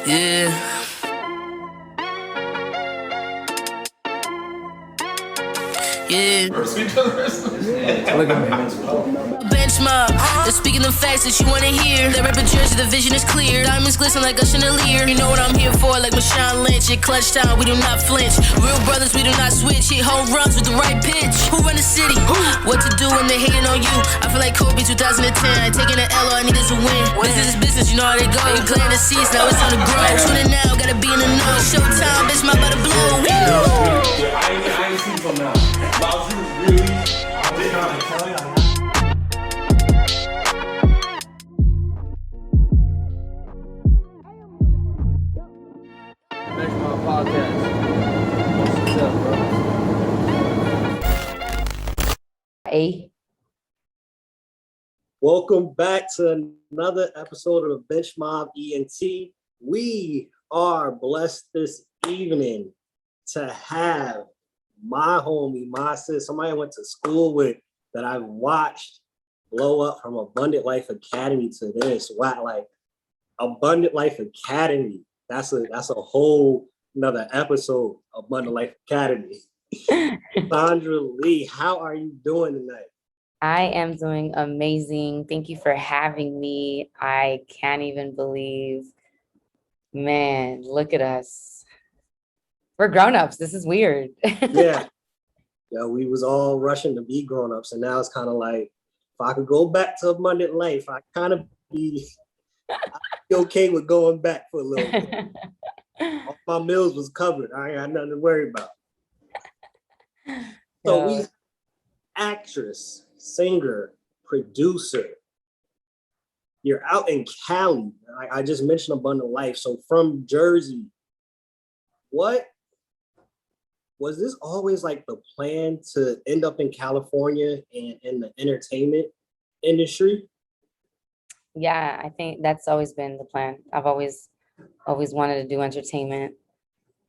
Yeah. Yeah. Look at me. Benchmark, they're speaking the facts that you wanna hear. That rapper jersey, the vision is clear. Diamonds glisten like a chandelier. You know what I'm here for, like Marshawn Lynch. At clutch time, we do not flinch. Real brothers, we do not switch. Hit home runs with the right pitch. Who run the city? What to do when they hating on you? I feel like Kobe 2010. I taking an L, all I need is a win. Business is business, you know how they go. You playing the seats, now it's time to grow. Tuning now, gotta be in the know. Showtime, bitch, my about to blow. I ain't seen from now. Bowser really. Next my podcast. What's up, bro? A. Welcome back to another episode of Bench Mob ENT. We are blessed this evening to have my homie, my sis, somebody I went to school with that I've watched blow up from Abundant Life Academy to this. Wow, like Abundant Life Academy. That's a whole another episode of Abundant Life Academy. Kassandra Lee, how are you doing tonight? I am doing amazing. Thank you for having me. I can't even believe, man, look at us. We're grown-ups. This is weird. Yeah. Yeah, we was all rushing to be grown-ups, and now it's kind of like, if I could go back to Abundant Life, I'd be okay with going back for a little bit. All my meals was covered. I ain't got nothing to worry about. So we actress, singer, producer. You're out in Cali. I just mentioned Abundant Life. So from Jersey, what was this always like the plan to end up in California and in the entertainment industry? Yeah, I think that's always been the plan. I've always wanted to do entertainment.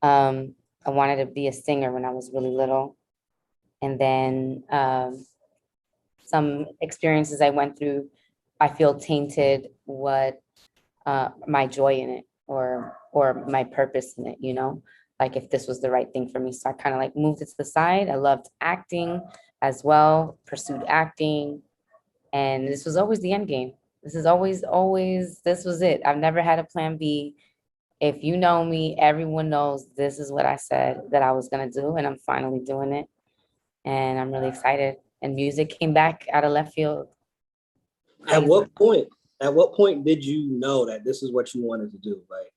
I wanted to be a singer when I was really little. And then some experiences I went through, I feel tainted what my joy in it or my purpose in it, you know, like if this was the right thing for me. So I kind of like moved it to the side. I loved acting as well, pursued acting. And this was always the end game. This is always, this was it. I've never had a plan B. If you know me, everyone knows this is what I said that I was going to do, and I'm finally doing it. And I'm really excited. And music came back out of left field. At what point did you know that this is what you wanted to do? Like,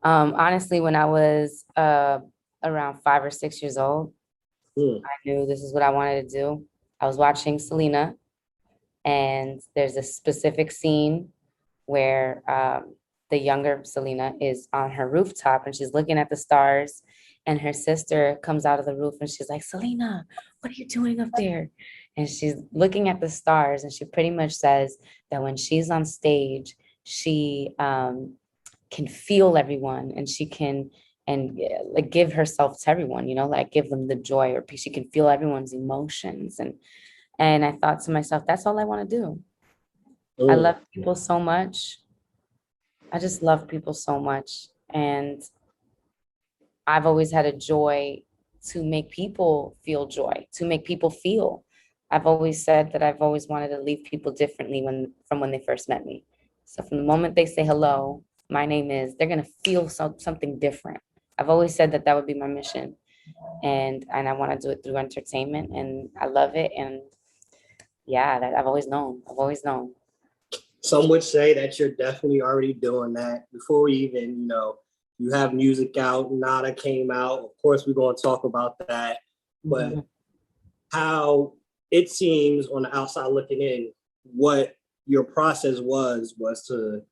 honestly, when I was around 5 or 6 years old, I knew this is what I wanted to do. I was watching Selena, and there's a specific scene where the younger Selena is on her rooftop and she's looking at the stars, and her sister comes out of the roof and she's like, Selena, what are you doing up there? And she's looking at the stars, and she pretty much says that when she's on stage, she can feel everyone, and she can like give herself to everyone, you know, like give them the joy, or she can feel everyone's emotions. And I thought to myself, that's all I want to do. I love people so much. I just love people so much. And I've always had a joy to make people feel joy, to make people feel. I've always said that I've always wanted to leave people differently from when they first met me. So from the moment they say hello, my name is, they're going to feel something different. I've always said that would be my mission. And I want to do it through entertainment, and I love it. And yeah, that I've always known. some would say that you're definitely already doing that before we even, you have music out. Nada came out. Of course, we're going to talk about that. But how it seems on the outside looking in, what your process was to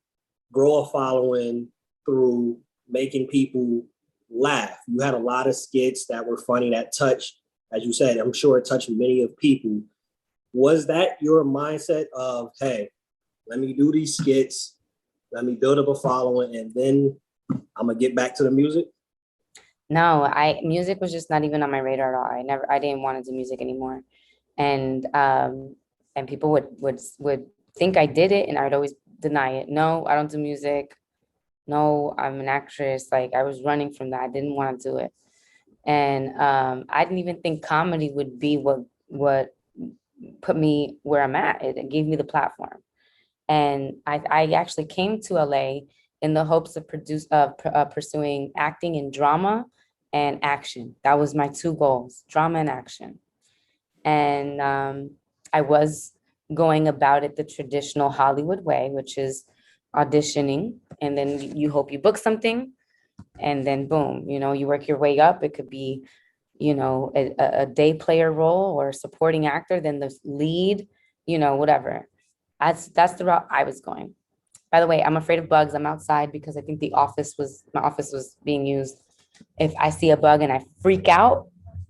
grow a following through making people laugh. You had a lot of skits that were funny, that touched, as you said, I'm sure it touched many of people. Was that your mindset of, hey, let me do these skits, let me build up a following, and then I'm gonna get back to the music? No, music was just not even on my radar at all. I didn't want to do music anymore. And people would think I did it, and I would always deny it. No, I don't do music. No, I'm an actress. Like I was running from that. I didn't want to do it. And I didn't even think comedy would be what put me where I'm at. It gave me the platform. And I actually came to LA in the hopes of pursuing acting in drama and action. That was my two goals, drama and action. And I was going about it the traditional Hollywood way, which is auditioning, and then you hope you book something, and then boom, you work your way up. It could be, a day player role or a supporting actor, then the lead, whatever. That's the route I was going. By the way, I'm afraid of bugs. I'm outside because I think my office was being used. If I see a bug and I freak out,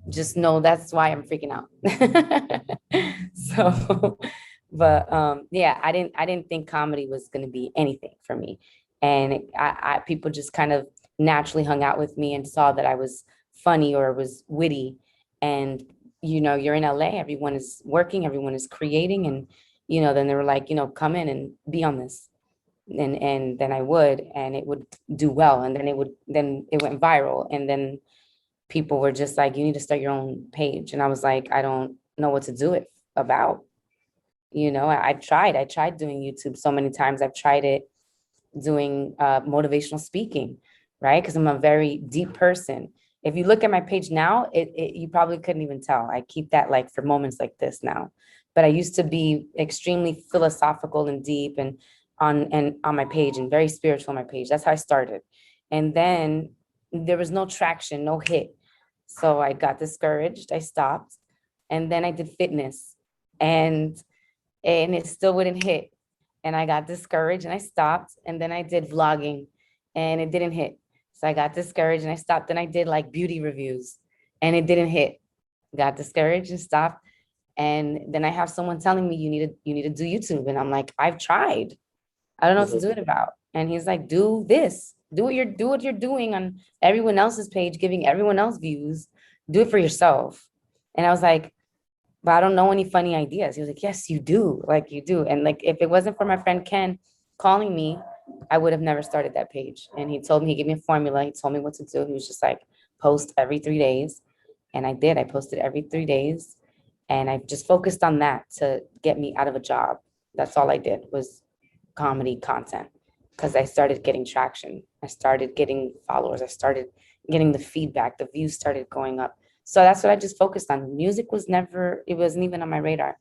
just know that's why I'm freaking out. So, but yeah, I didn't think comedy was going to be anything for me, and people just kind of naturally hung out with me and saw that I was funny or was witty, and you're in LA, everyone is working, everyone is creating, and then they were like, come in and be on this, and then I would, and it would do well, and then it went viral, and then people were just like, you need to start your own page. And I was like, I don't know what to do it about. I tried doing YouTube so many times. I've tried it doing motivational speaking, right? Because I'm a very deep person. If you look at my page now, you probably couldn't even tell. I keep that like for moments like this now. But I used to be extremely philosophical and deep and on my page, and very spiritual on my page. That's how I started. And then there was no traction, no hit. So I got discouraged. I stopped. And then I did fitness, and it still wouldn't hit. And I got discouraged and I stopped. And then I did vlogging and it didn't hit. So I got discouraged and I stopped. Then I did like beauty reviews and it didn't hit. Got discouraged and stopped. And then I have someone telling me you need to do YouTube. And I'm like, I've tried. I don't know what to do it about. And he's like, do this. Do what you're doing on everyone else's page, giving everyone else views. Do it for yourself. And I was like, but I don't know any funny ideas. He was like, yes, you do. Like you do. And like, if it wasn't for my friend Ken calling me, I would have never started that page. And he told me, he gave me a formula. He told me what to do. He was just like, post every 3 days. And I did. I posted every 3 days. And I just focused on that to get me out of a job. That's all I did was comedy content, because I started getting traction. I started getting followers. I started getting the feedback. The views started going up. So that's what I just focused on. Music it wasn't even on my radar.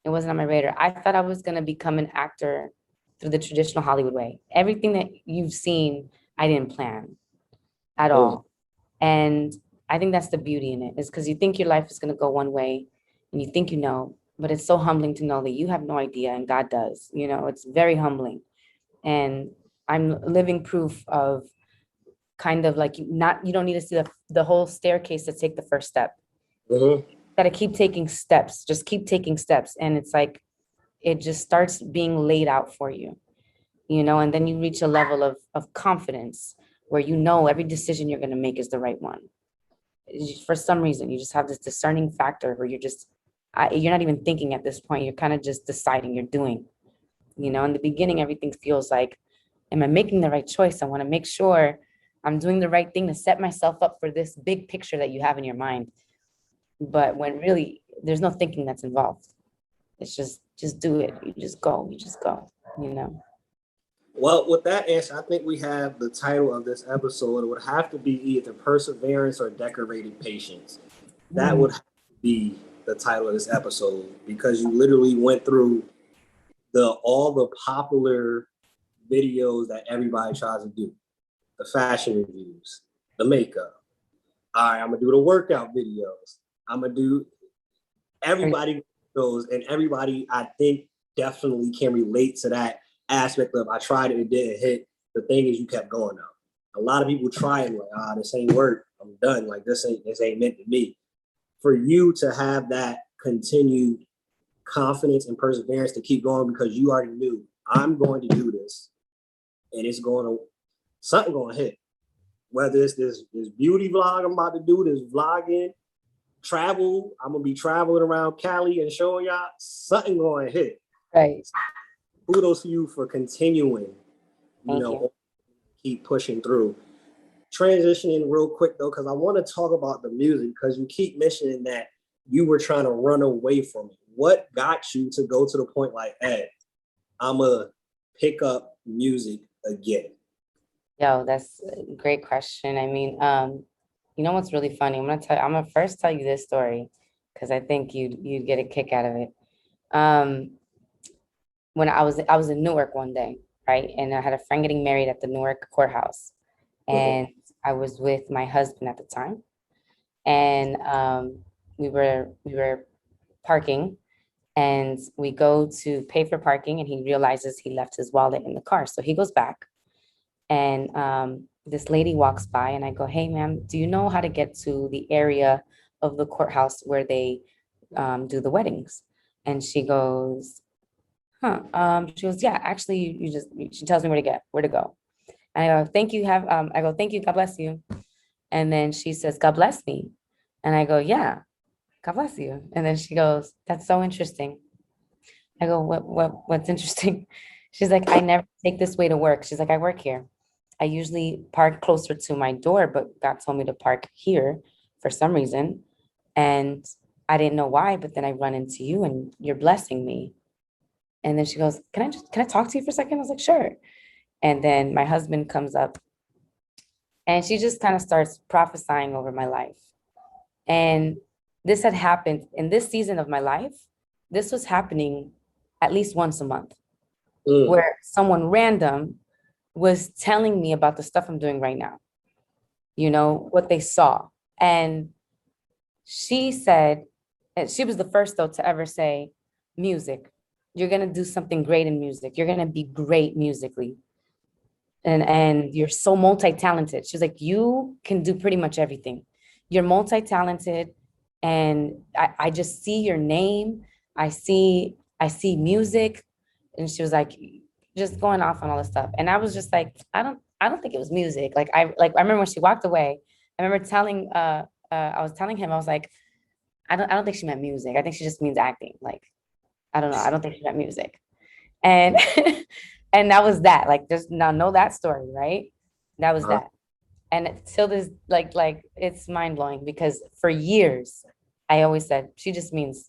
It wasn't on my radar. I thought I was going to become an actor through the traditional Hollywood way. Everything that you've seen, I didn't plan at all. And I think that's the beauty in it, is because you think your life is going to go one way and you think, but it's so humbling to know that you have no idea and God does. It's very humbling. And I'm living proof of kind of like, you don't need to see the whole staircase to take the first step. Got to keep taking steps, just keep taking steps. And it's like, it just starts being laid out for you, and then you reach a level of confidence where every decision you're going to make is the right one. For some reason, you just have this discerning factor where you're not even thinking at this point. You're kind of just deciding, you're doing, in the beginning, everything feels like, am I making the right choice? I want to make sure I'm doing the right thing to set myself up for this big picture that you have in your mind. But when really there's no thinking that's involved. It's just do it. You just go, Well, with that answer, I think we have the title of this episode. It would have to be either Perseverance or Decorated Patience. That would have to be the title of this episode, because you literally went through all the popular videos that everybody tries to do. The fashion reviews, the makeup. All right, I'm going to do the workout videos. I'm going to do everybody goes, and everybody, I think, definitely can relate to that aspect of, I tried it didn't hit. The thing is, you kept going though. A lot of people try it like, this ain't work. I'm done. Like this ain't meant to be. For you to have that continued confidence and perseverance to keep going, because you already knew, I'm going to do this, and it's something going to hit. Whether it's this beauty vlog I'm about to do, this vlogging, travel, I'm going to be traveling around Cali and showing y'all, something going to hit. Right. Kudos to you for continuing, Thank you. keep pushing through. Transitioning real quick though, because I want to talk about the music, because you keep mentioning that you were trying to run away from it. What got you to go to the point like, hey, I'm gonna pick up music again? Yo, that's a great question. I mean, you know what's really funny? I'm gonna first tell you this story because I think you'd get a kick out of it. Um, when I was in Newark one day, right? And I had a friend getting married at the Newark courthouse. And I was with my husband at the time. And we were parking, and we go to pay for parking, and he realizes he left his wallet in the car. So he goes back, and this lady walks by, and I go, "Hey, ma'am, do you know how to get to the area of the courthouse where they do the weddings?" And she goes, "Huh." She goes, "Yeah, actually, she tells me where to go." And I go, "Thank you, I go, "Thank you, God bless you." And then she says, "God bless me." And I go, "Yeah, God bless you." And then she goes, "That's so interesting." I go, what's interesting?" She's like, "I never take this way to work." She's like, "I work here. I usually park closer to my door, but God told me to park here for some reason. And I didn't know why, but then I run into you and you're blessing me." And then she goes, can I talk to you for a second?" I was like, "Sure." And then my husband comes up, and she just kind of starts prophesying over my life. And this had happened in this season of my life. This was happening at least once a month, where someone random was telling me about the stuff I'm doing right now, what they saw. And she said, and she was the first though to ever say, "Music, you're going to do something great in music. You're going to be great musically. And you're so multi-talented." She's like, "You can do pretty much everything. You're multi-talented. And I just see your name. I see music." And she was like, just going off on all this stuff. And I was just like, I don't think it was music. I remember when she walked away, I remember I was telling him, I was like, I don't think she meant music. I think she just means acting. Like, I don't know. I don't think she meant music. And and that was that. Like, just now know that story, right? That was that. And till this, it's mind blowing, because for years I always said she just means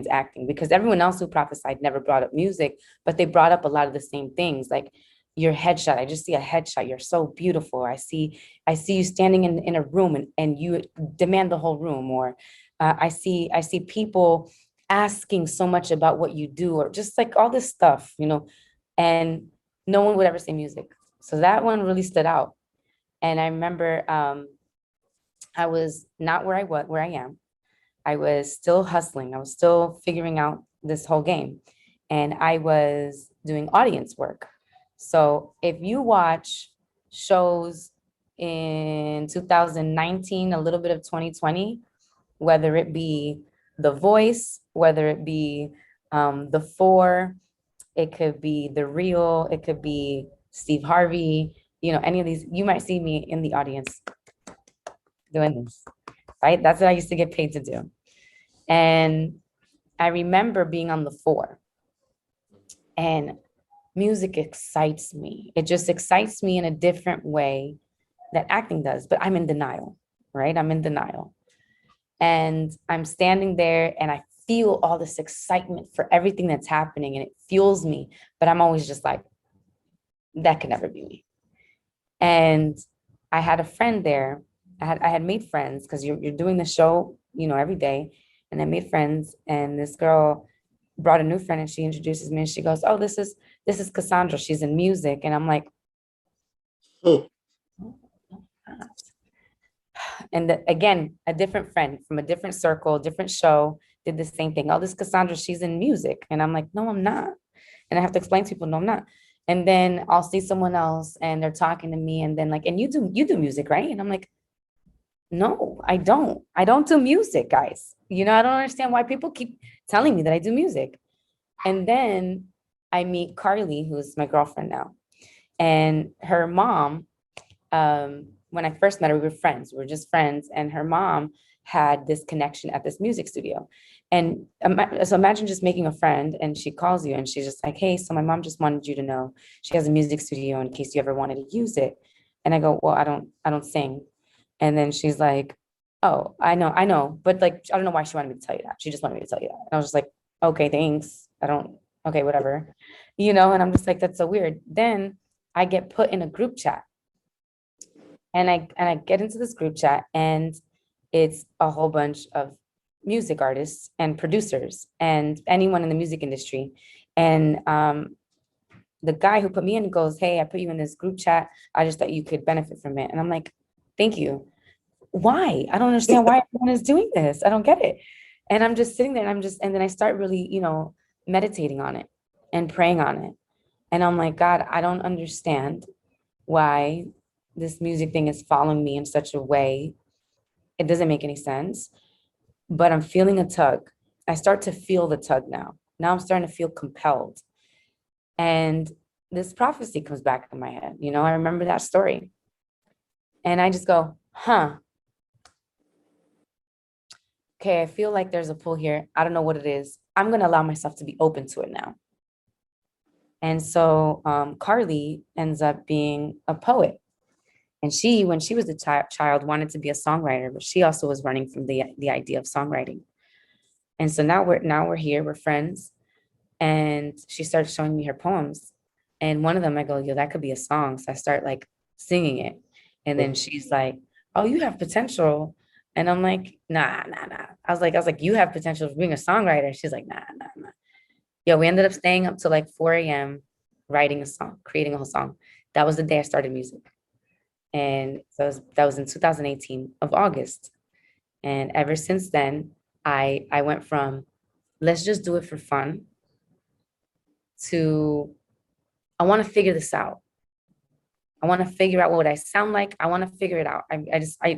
acting, because everyone else who prophesied never brought up music, but they brought up a lot of the same things, like your headshot. I just see a headshot. You're so beautiful. I see you standing in a room, and you demand the whole room. Or I see people asking so much about what you do, or just like all this stuff, and no one would ever say music. So that one really stood out. And I remember I was not where I am. I was still hustling. I was still figuring out this whole game. And I was doing audience work. So if you watch shows in 2019, a little bit of 2020, whether it be The Voice, whether it be The Four, it could be The Real, it could be Steve Harvey, any of these, you might see me in the audience doing this, right? That's what I used to get paid to do. And I remember being on The Four, and music excites me. It just excites me in a different way that acting does, but I'm in denial, right? I'm in denial. And I'm standing there, and I feel all this excitement for everything that's happening, and it fuels me, but I'm always just like, that could never be me. And I had a friend there. I had made friends, because you're doing the show, every day. And I made friends, and this girl brought a new friend, and she introduces me, and she goes, "Oh, this is Kassandra. She's in music." And I'm like, and again, a different friend from a different circle, different show, did the same thing. "Oh, this Kassandra, she's in music." And I'm like, "No, I'm not." And I have to explain to people, "No, I'm not." And then I'll see someone else, and they're talking to me, and then like, "And you do music, right?" And I'm like, "No, I don't. I don't do music, guys. I don't understand why people keep telling me that I do music." And then I meet Carly, who's my girlfriend now, and her mom. When I first met her, we were friends. We were just friends, and her mom had this connection at this music studio. And so imagine just making a friend and she calls you and she's just like, hey, so my mom just wanted you to know she has a music studio in case you ever wanted to use it. And I go, well, I don't sing. And then she's like, oh, I know. But like, I don't know why she wanted me to tell you that. She just wanted me to tell you that. And I was just like, okay, thanks. Okay, whatever. And I'm just like, that's so weird. Then I get put in a group chat. And I get into this group chat and it's a whole bunch of music artists and producers and anyone in the music industry. And the guy who put me in goes, hey, I put you in this group chat. I just thought you could benefit from it. And I'm like, thank you. Why? I don't understand why everyone is doing this. I don't get it. And I'm just sitting there and then I start really, meditating on it and praying on it. And I'm like, God, I don't understand why this music thing is following me in such a way. It doesn't make any sense, but I'm feeling a tug. I start to feel the tug now. Now I'm starting to feel compelled. And this prophecy comes back in my head. I remember that story. And I just go, okay, I feel like there's a pull here. I don't know what it is. I'm going to allow myself to be open to it now. And so Carly ends up being a poet. And she, when she was a child, wanted to be a songwriter, but she also was running from the idea of songwriting. And so now we're here, we're friends. And she started showing me her poems. And one of them, I go, yo, that could be a song. So I start like singing it. And then she's like, oh, you have potential. And I'm like, nah. I was like, you have potential for being a songwriter. She's like, nah. Yo, we ended up staying up till like 4 a.m. writing a song, creating a whole song. That was the day I started music. And so that was in 2018 of August. And ever since then, I went from let's just do it for fun to I want to figure this out. I want to figure out what I sound like. I want to figure it out. I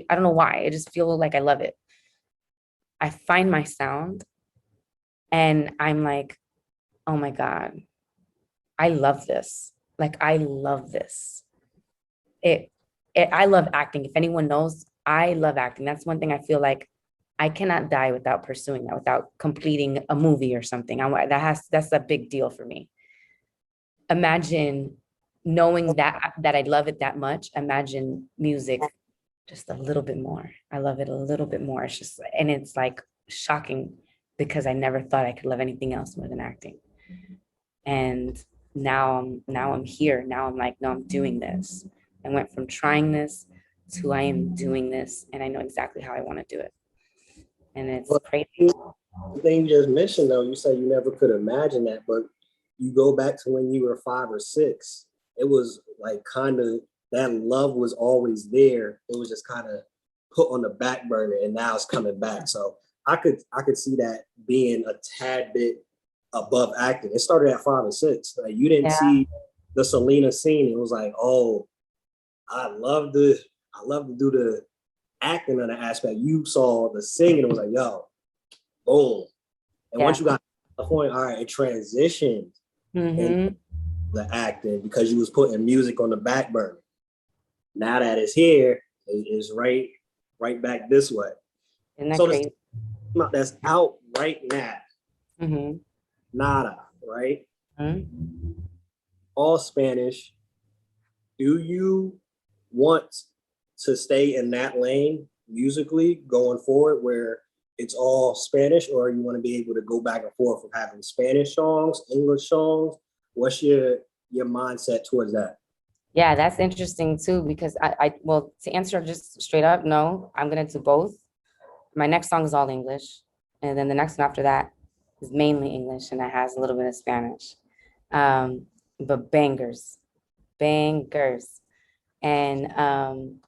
don't know why. I just feel like I love it. I find my sound and I'm like, oh my God, I love this. Like, I love this. I love acting. If anyone knows, I love acting. That's one thing I feel like I cannot die without pursuing that, without completing a movie or something. That's a big deal for me. Imagine knowing that I love it that much. Imagine music just a little bit more. I love it a little bit more. And it's like shocking because I never thought I could love anything else more than acting. And now I'm here. Now I'm like, no, I'm doing this. I went from trying this to I am doing this, and I know exactly how I want to do it. And it's crazy. The thing you just mentioned, though, you said you never could imagine that, but you go back to when you were 5 or 6. It was like kind of that love was always there. It was just kind of put on the back burner, and now it's coming back. So I could see that being a tad bit above acting. It started at 5 or 6. Like you didn't see the Selena scene. It was like, oh, I love to do the acting on the aspect. You saw the singing. It was like, yo, boom. And once you got to the point, all right, it transitioned into the acting because you was putting music on the back burner. Now that it's here, it's right back this way. Isn't that so crazy? That's out right now. Nada, right? All Spanish. Do you want to stay in that lane musically going forward where it's all Spanish, or you want to be able to go back and forth of having Spanish songs, English songs? What's your mindset towards that? Yeah, that's interesting too, because well, to answer just straight up, no, I'm going to do both. My next song is all English. And then the next one after that is mainly English, and it has a little bit of Spanish. But bangers. And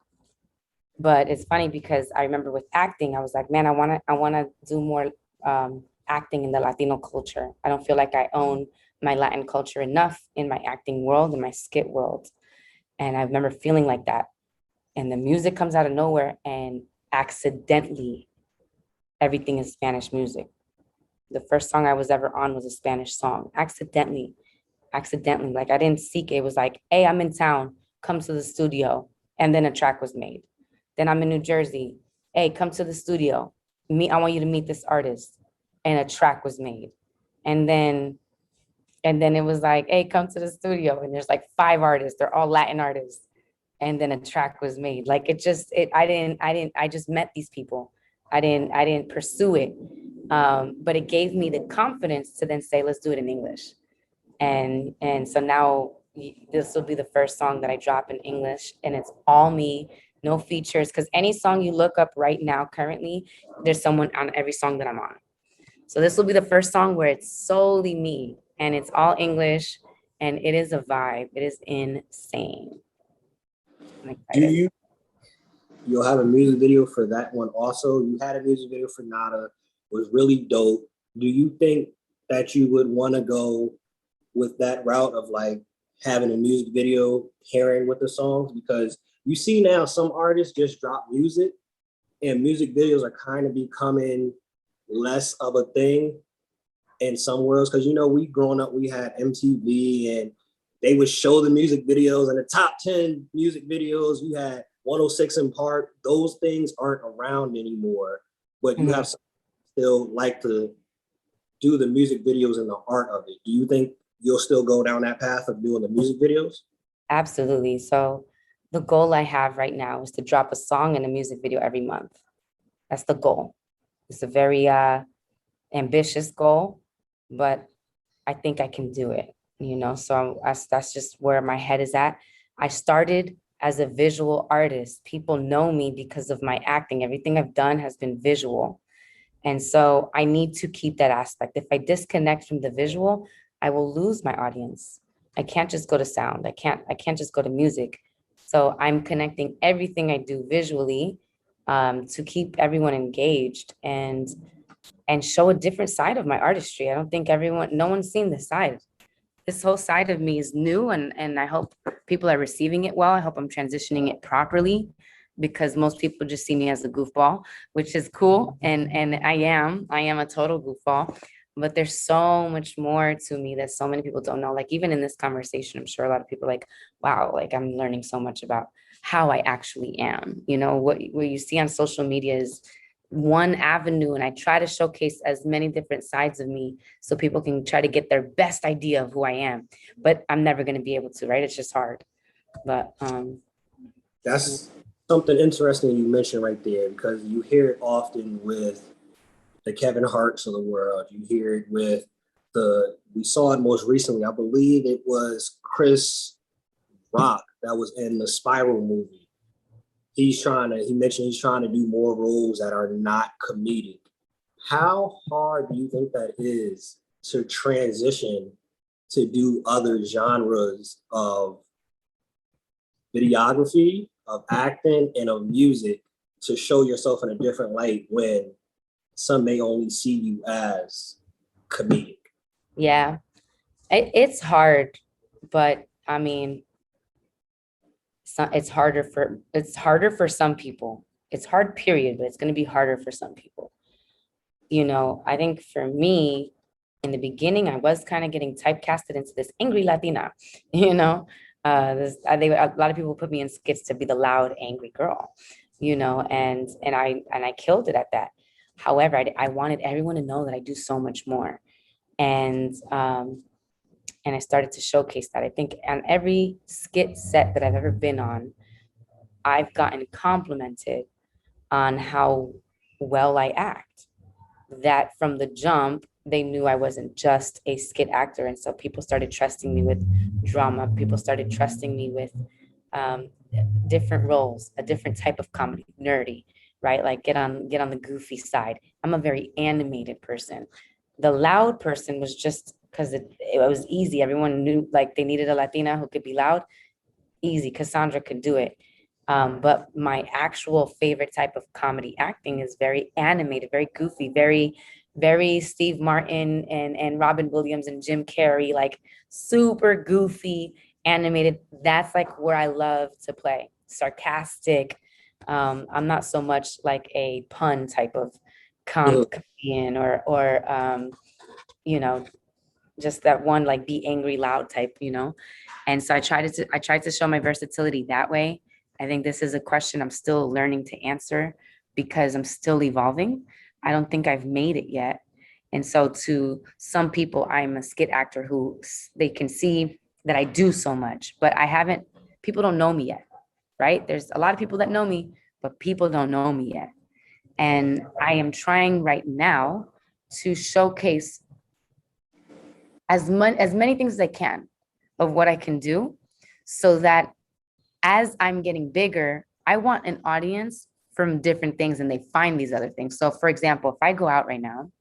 but it's funny because I remember with acting, I was like, man, I wanna do more acting in the Latino culture. I don't feel like I own my Latin culture enough in my acting world, in my skit world. And I remember feeling like that. And the music comes out of nowhere, and accidentally everything is Spanish music. The first song I was ever on was a Spanish song. Accidentally. Like I didn't seek it. It was like, hey, I'm in town, come to the studio. And then a track was made. Then I'm in New Jersey. Hey, come to the studio. I want you to meet this artist. and a track was made. And then it was like, hey, come to the studio. And there's like 5 artists, they're all Latin artists. And then a track was made. Like I just met these people. I didn't pursue it. But it gave me the confidence to then say, let's do it in English. And so now this will be the first song that I drop in English, and it's all me, no features. Because any song you look up right now, currently, there's someone on every song that I'm on. So this will be the first song where it's solely me, and it's all English, and it is a vibe. It is insane. You'll have a music video for that one also? You had a music video for Nada, was really dope. Do you think that you would want to go with that route of like having a music video pairing with the songs? Because you see now some artists just drop music, and music videos are kind of becoming less of a thing in some worlds. Because, you know, we growing up, we had MTV, and they would show the music videos, and the top 10 music videos, you had 106 in Park. Those things aren't around anymore, but you have some still like to do the music videos and the art of it. Do you think you'll still go down that path of doing the music videos? Absolutely. So the goal I have right now is to drop a song and a music video every month. That's the goal. It's a very ambitious goal, but I think I can do it, you know? So that's just where my head is at. I started as a visual artist. People know me because of my acting. Everything I've done has been visual. And so I need to keep that aspect. If I disconnect from the visual, I will lose my audience. I can't just go to sound. I can't just go to music. So I'm connecting everything I do visually to keep everyone engaged and show a different side of my artistry. I don't think no one's seen this side. This whole side of me is new, and I hope people are receiving it well. I hope I'm transitioning it properly, because most people just see me as a goofball, which is cool. And I am a total goofball, but there's so much more to me that so many people don't know. Like even in this conversation, I'm sure a lot of people are like, wow, like I'm learning so much about how I actually am. You know, what you see on social media is one avenue, and I try to showcase as many different sides of me so people can try to get their best idea of who I am, but I'm never going to be able to, right? It's just hard. But that's something interesting you mentioned right there, because you hear it often with the Kevin Harts of the world. You hear it with we saw it most recently, I believe it was Chris Rock that was in the Spiral movie. He mentioned he's trying to do more roles that are not comedic. How hard do you think that is to transition to do other genres of videography, of acting, and of music, to show yourself in a different light when some may only see you as comedic? yeah, it's hard, but I mean, it's harder for some people. It's hard, period, but it's going to be harder for some people. You know, I think for me, in the beginning, I was kind of getting typecasted into this angry Latina, you know. A lot of people put me in skits to be the loud, angry girl, you know, and I killed it at that. However, I wanted everyone to know that I do so much more, and I started to showcase that. I think on every skit set that I've ever been on, I've gotten complimented on how well I act. That from the jump, they knew I wasn't just a skit actor. And so people started trusting me with drama. People started trusting me with different roles, a different type of comedy, nerdy, right? Like get on the goofy side. I'm a very animated person. The loud person was just because it was easy. Everyone knew like they needed a Latina who could be loud. Easy. Kassandra could do it. But my actual favorite type of comedy acting is very animated, very goofy, very, very Steve Martin and Robin Williams and Jim Carrey, like super goofy, animated. That's like where I love to play. Sarcastic. I'm not so much like a pun type of comedian or you know, just that one like be angry loud type, you know. And so I tried to show my versatility that way. I think this is a question I'm still learning to answer because I'm still evolving. I don't think I've made it yet. And so to some people, I'm a skit actor who they can see that I do so much, but people don't know me yet, right? There's a lot of people that know me, but people don't know me yet. And I am trying right now to showcase as many things as I can of what I can do, so that as I'm getting bigger, I want an audience from different things and they find these other things. So for example, if I go out right now,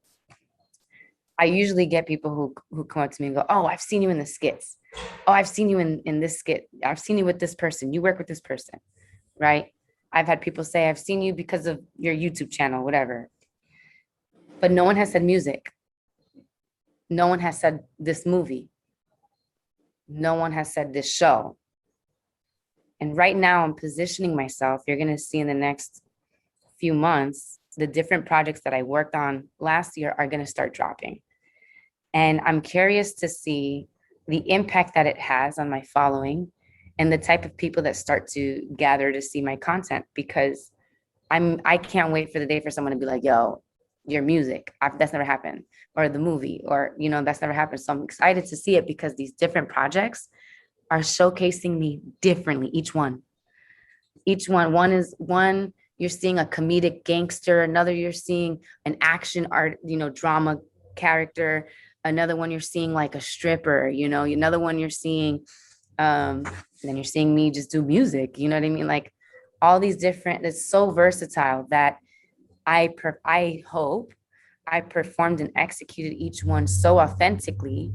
I usually get people who come up to me and go, oh, I've seen you in the skits. Oh, I've seen you in this skit. I've seen you with this person. You work with this person, right? I've had people say, I've seen you because of your YouTube channel, whatever. But no one has said music. No one has said this movie. No one has said this show. And right now I'm positioning myself. You're going to see in the next few months, the different projects that I worked on last year are going to start dropping. And I'm curious to see the impact that it has on my following and the type of people that start to gather to see my content, because I can't wait for the day for someone to be like, yo, your music, that's never happened, or the movie, or, that's never happened. So I'm excited to see it because these different projects are showcasing me differently. Each one, one, you're seeing a comedic gangster, another you're seeing an action art, drama character, another one you're seeing like a stripper, another one you're seeing, and then you're seeing me just do music, you know what I mean? Like all these different, it's so versatile that I hope I performed and executed each one so authentically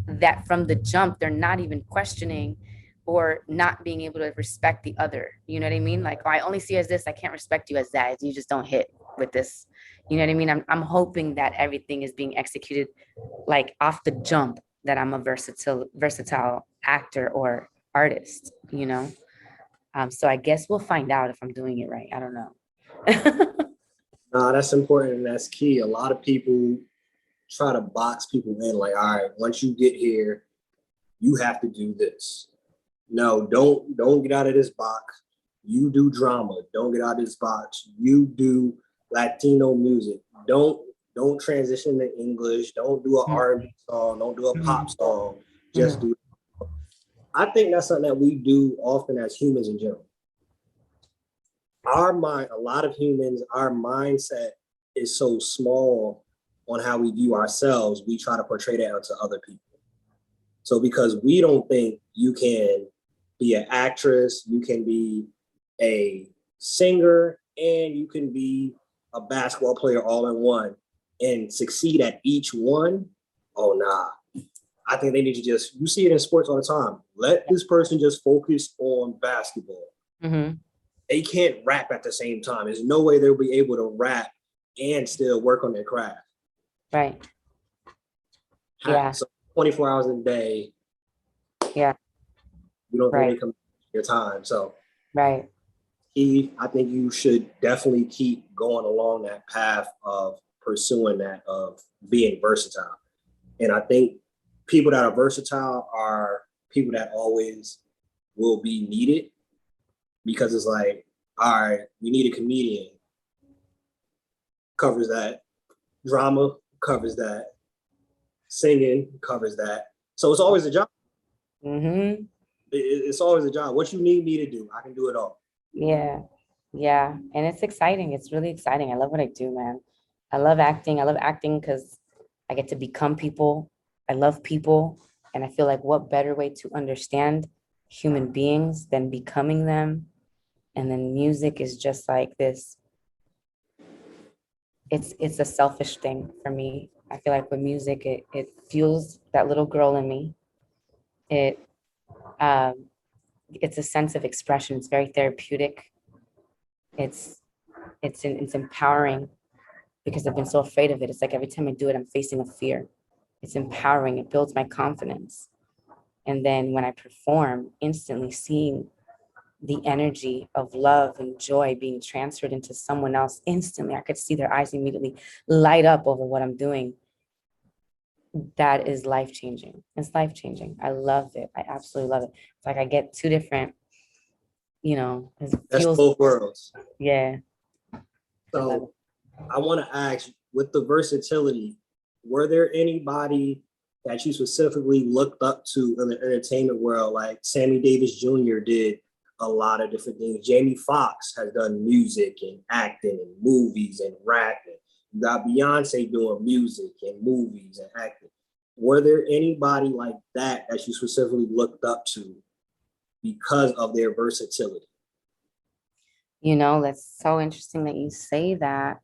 that from the jump, they're not even questioning or not being able to respect the other. You know what I mean? Like, oh, I only see you as this. I can't respect you as that. You just don't hit with this. You know what I mean? I'm hoping that everything is being executed like off the jump, that I'm a versatile actor or artist, So I guess we'll find out if I'm doing it right. I don't know. That's important and that's key. A lot of people try to box people in like, all right, once you get here, you have to do this. No, don't get out of this box. You do drama. Don't get out of this box. You do Latino music. Don't transition to English. Don't do an R&B song. Don't do a pop song. Just do. I think that's something that we do often as humans in general. A lot of humans, our mindset is so small on how we view ourselves. We try to portray that onto other people. So because we don't think you can be an actress, you can be a singer, and you can be a basketball player all in one and succeed at each one, oh, nah. I think they need to you see it in sports all the time. Let this person just focus on basketball. Mm-hmm. They can't rap at the same time. There's no way they'll be able to rap and still work on their craft. Right. Yeah. So 24 hours a day. Yeah. You don't really come your time. So right. I think you should definitely keep going along that path of pursuing that, of being versatile. And I think people that are versatile are people that always will be needed, because it's like, all right, we need a comedian. Covers that. Drama covers that. Singing covers that. So it's always a job. Mm-hmm. It's always a job. What you need me to do, I can do it all. Yeah. Yeah. And it's exciting. It's really exciting. I love what I do, man. I love acting. I love acting because I get to become people. I love people. And I feel like what better way to understand human beings than becoming them. And then music is just like this. It's a selfish thing for me. I feel like with music, it fuels that little girl in me. It's a sense of expression. It's very therapeutic. It's empowering, because I've been so afraid of it. It's like every time I do it, I'm facing a fear. It's empowering. It builds my confidence. And then when I perform, instantly seeing the energy of love and joy being transferred into someone else instantly, I could see their eyes immediately light up over what I'm doing. That is life-changing. It's life-changing. I love it. I absolutely love it. It's like I get two different, that's both worlds. Yeah. So I want to ask, with the versatility, were there anybody that you specifically looked up to in the entertainment world? Like Sammy Davis Jr. did a lot of different things. Jamie Foxx has done music and acting and movies and rapping. You got Beyonce doing music and movies and acting. Were there anybody like that that you specifically looked up to because of their versatility? You know, that's so interesting that you say that.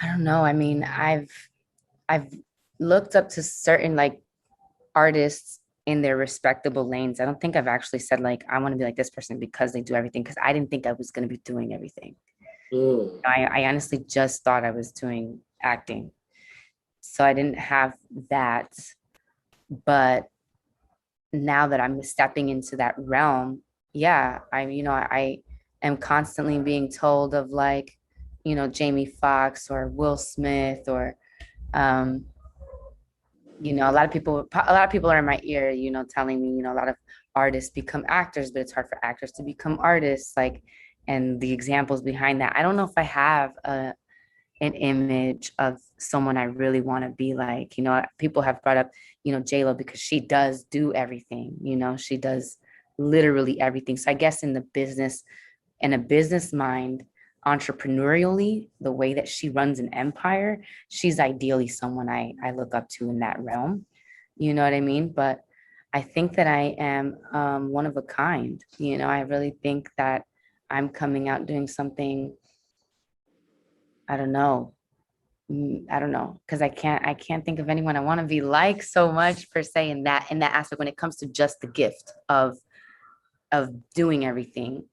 I don't know. I mean, I've looked up to certain like artists in their respectable lanes. I don't think I've actually said like I want to be like this person because they do everything, because I didn't think I was going to be doing everything. I honestly just thought I was doing acting. So I didn't have that. But now that I'm stepping into that realm, yeah, I am constantly being told of like, Jamie Foxx or Will Smith or, a lot of people are in my ear, telling me, a lot of artists become actors, but it's hard for actors to become artists. Like, and the examples behind that. I don't know if I have an image of someone I really want to be like. People have brought up, J-Lo, because she does do everything. She does literally everything. So I guess in a business mind, entrepreneurially, the way that she runs an empire, she's ideally someone I look up to in that realm. You know what I mean? But I think that I am one of a kind. I really think that I'm coming out doing something. I don't know, because I can't think of anyone I want to be like so much per se in that aspect when it comes to just the gift of doing everything.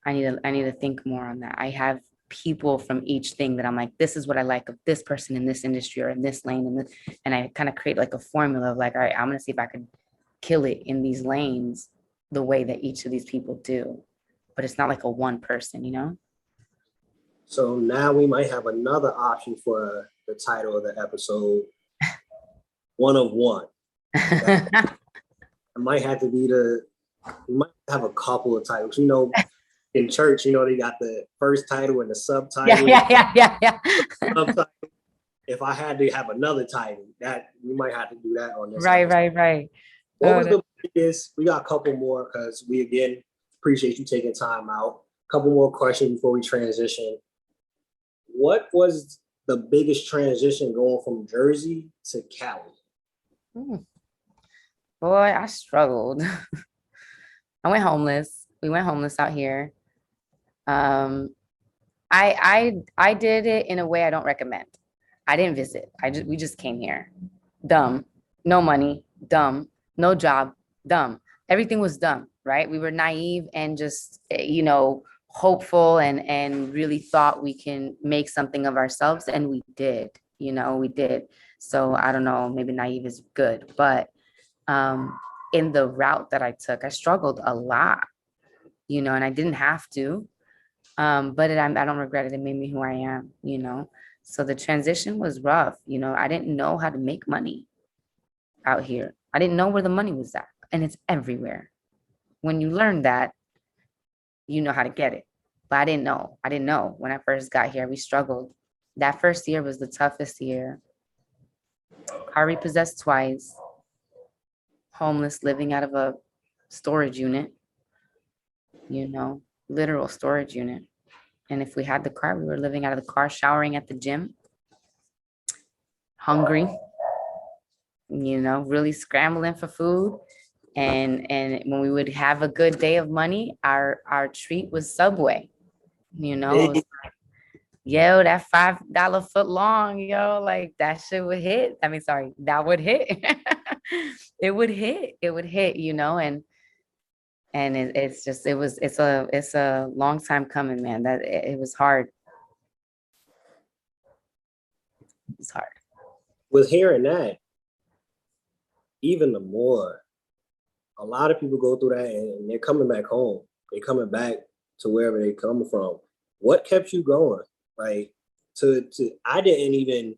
I need to think more on that. I have people from each thing that I'm like, this is what I like of this person in this industry or in this lane, and I kind of create like a formula of like, all right, I'm gonna see if I could kill it in these lanes the way that each of these people do. But it's not like a one person. So now we might have another option for the title of the episode, One of One. It might have to be we might have a couple of titles. In church, they got the first title and the subtitle. Yeah. Subtitle. If I had to have another title, that we might have to do that on this. Right. What was the biggest? We got a couple more because we again appreciate you taking time out. A couple more questions before we transition. What was the biggest transition going from Jersey to Cali? Boy, I struggled. I went homeless. We went homeless out here. I did it in a way I don't recommend. I didn't visit. We just came here. Dumb. No money. Dumb. No job. Dumb. Everything was dumb, right? We were naive and just, hopeful and really thought we can make something of ourselves. And we did, we did. So I don't know, maybe naive is good, but in the route that I took, I struggled a lot, and I didn't have to, but I don't regret it. It made me who I am, So the transition was rough. I didn't know how to make money out here. I didn't know where the money was at, and it's everywhere. When you learn that, you know how to get it. But I didn't know. When I first got here, we struggled. That first year was the toughest year. Car repossessed twice. Homeless, living out of a storage unit. Literal storage unit. And if we had the car, we were living out of the car, showering at the gym. Hungry. Really scrambling for food. And when we would have a good day of money, our treat was Subway. It was like, yo, that $5 foot long, like that shit would hit. I mean, sorry, that would hit. It would hit, and it's a long time coming, man. That it was hard. It's hard. With hearing that, even the more, a lot of people go through that and they're coming back home. They're coming back to wherever they come from. What kept you going? Like I didn't even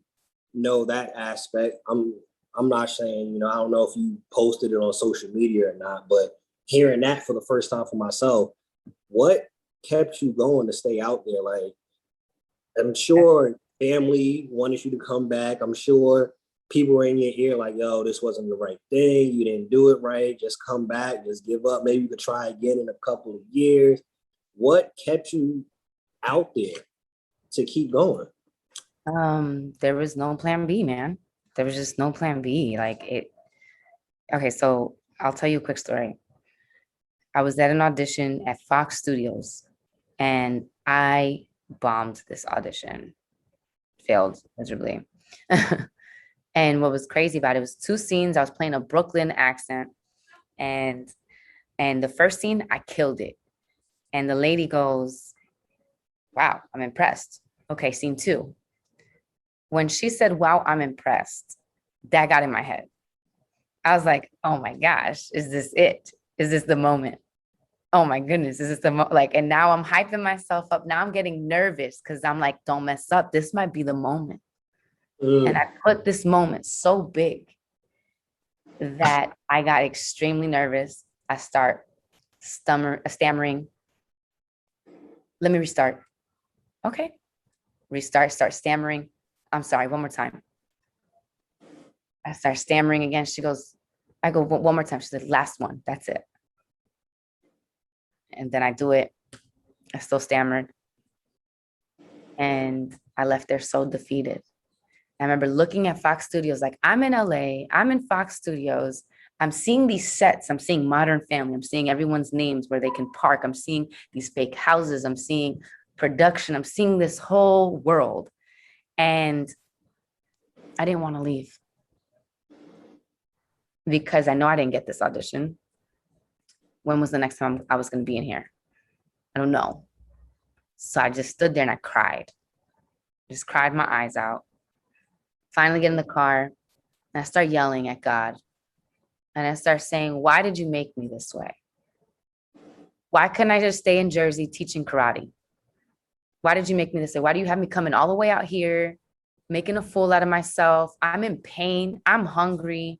know that aspect. I'm not saying, I don't know if you posted it on social media or not, but hearing that for the first time for myself, what kept you going to stay out there? Like, I'm sure family wanted you to come back. I'm sure people were in your ear like, yo, this wasn't the right thing. You didn't do it right. Just come back, just give up. Maybe you could try again in a couple of years. What kept you out there to keep going? There was no plan B, man. There was just no plan B. Okay, so I'll tell you a quick story. I was at an audition at Fox Studios and I bombed this audition, failed miserably. And what was crazy about it was 2 scenes. I was playing a Brooklyn accent, and the first scene I killed it. And the lady goes, "Wow, I'm impressed." Okay, scene 2. When she said, "Wow, I'm impressed," that got in my head. I was like, "Oh my gosh, is this it? Is this the moment? Oh my goodness, is this the like?" And now I'm hyping myself up. Now I'm getting nervous because I'm like, "Don't mess up. This might be the moment." And I put this moment so big that I got extremely nervous. I start stammering. Let me restart. Okay. Restart, start stammering. I'm sorry, one more time. I start stammering again. She goes, I go, one more time. She said, "Last one. That's it." And then I do it. I still stammered. And I left there so defeated. I remember looking at Fox Studios, like I'm in LA, I'm in Fox Studios. I'm seeing these sets. I'm seeing Modern Family. I'm seeing everyone's names where they can park. I'm seeing these fake houses. I'm seeing production. I'm seeing this whole world. And I didn't want to leave because I know I didn't get this audition. When was the next time I was going to be in here? I don't know. So I just stood there and I cried. Just cried my eyes out. Finally get in the car and I start yelling at God. And I start saying, "Why did you make me this way? Why couldn't I just stay in Jersey teaching karate? Why did you make me this way? Why do you have me coming all the way out here, making a fool out of myself? I'm in pain. I'm hungry.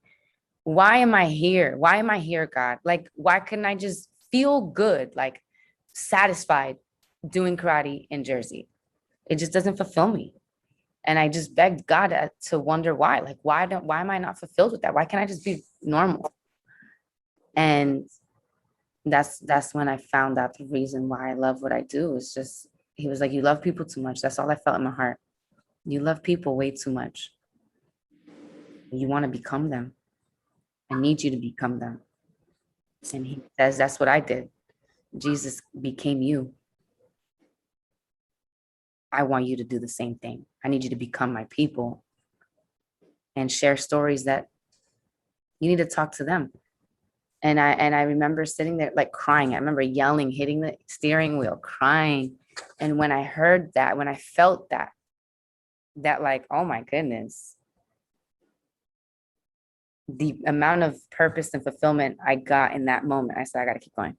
Why am I here? Why am I here, God? Like, why couldn't I just feel good, like satisfied doing karate in Jersey? It just doesn't fulfill me." And I just begged God to wonder why. Like, why am I not fulfilled with that? Why can't I just be normal? And that's when I found out the reason why I love what I do. It's just, he was like, "You love people too much." That's all I felt in my heart. You love people way too much. You want to become them. I need you to become them. And he says, that's what I did. Jesus became you. I want you to do the same thing. I need you to become my people and share stories that you need to talk to them. And I remember sitting there like crying. I remember yelling, hitting the steering wheel, crying. And when I heard that, when I felt that like, oh my goodness, the amount of purpose and fulfillment I got in that moment, I said, I got to keep going.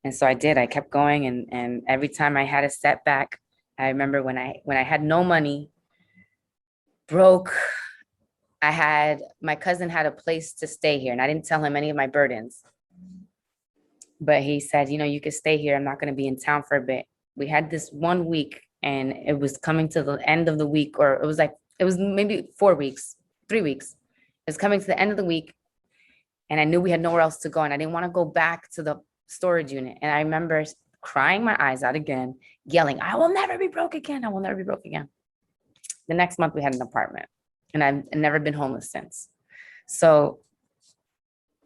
And so I did. I kept going, and every time I had a setback, I remember when I had no money, broke. My cousin had a place to stay here, and I didn't tell him any of my burdens. But he said, "You could stay here. I'm not going to be in town for a bit." We had this 1 week, and it was coming to the end of the week, or it was maybe 4 weeks, 3 weeks. It was coming to the end of the week, and I knew we had nowhere else to go, and I didn't want to go back to the storage unit. And I remember crying my eyes out again, yelling, "I will never be broke again. I will never be broke again." The next month we had an apartment, and I've never been homeless since. So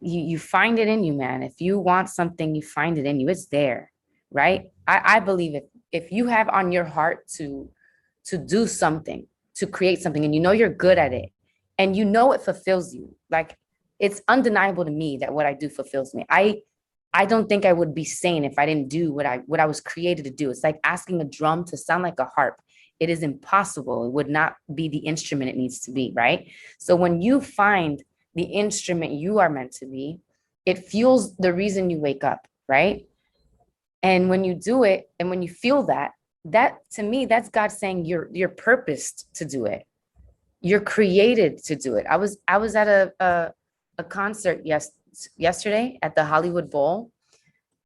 you find it in you, man. If you want something, you find it in you. It's there, right? I believe if you have on your heart to do something, to create something, and you're good at it, and it fulfills you. Like, it's undeniable to me that what I do fulfills me. I don't think I would be sane if I didn't do what I was created to do. It's like asking a drum to sound like a harp. It is impossible. It would not be the instrument it needs to be, right? So when you find the instrument you are meant to be, it fuels the reason you wake up, right? And when you do it, and when you feel that to me, that's God saying you're purposed to do it. You're created to do it. I was at a concert yesterday at the Hollywood Bowl,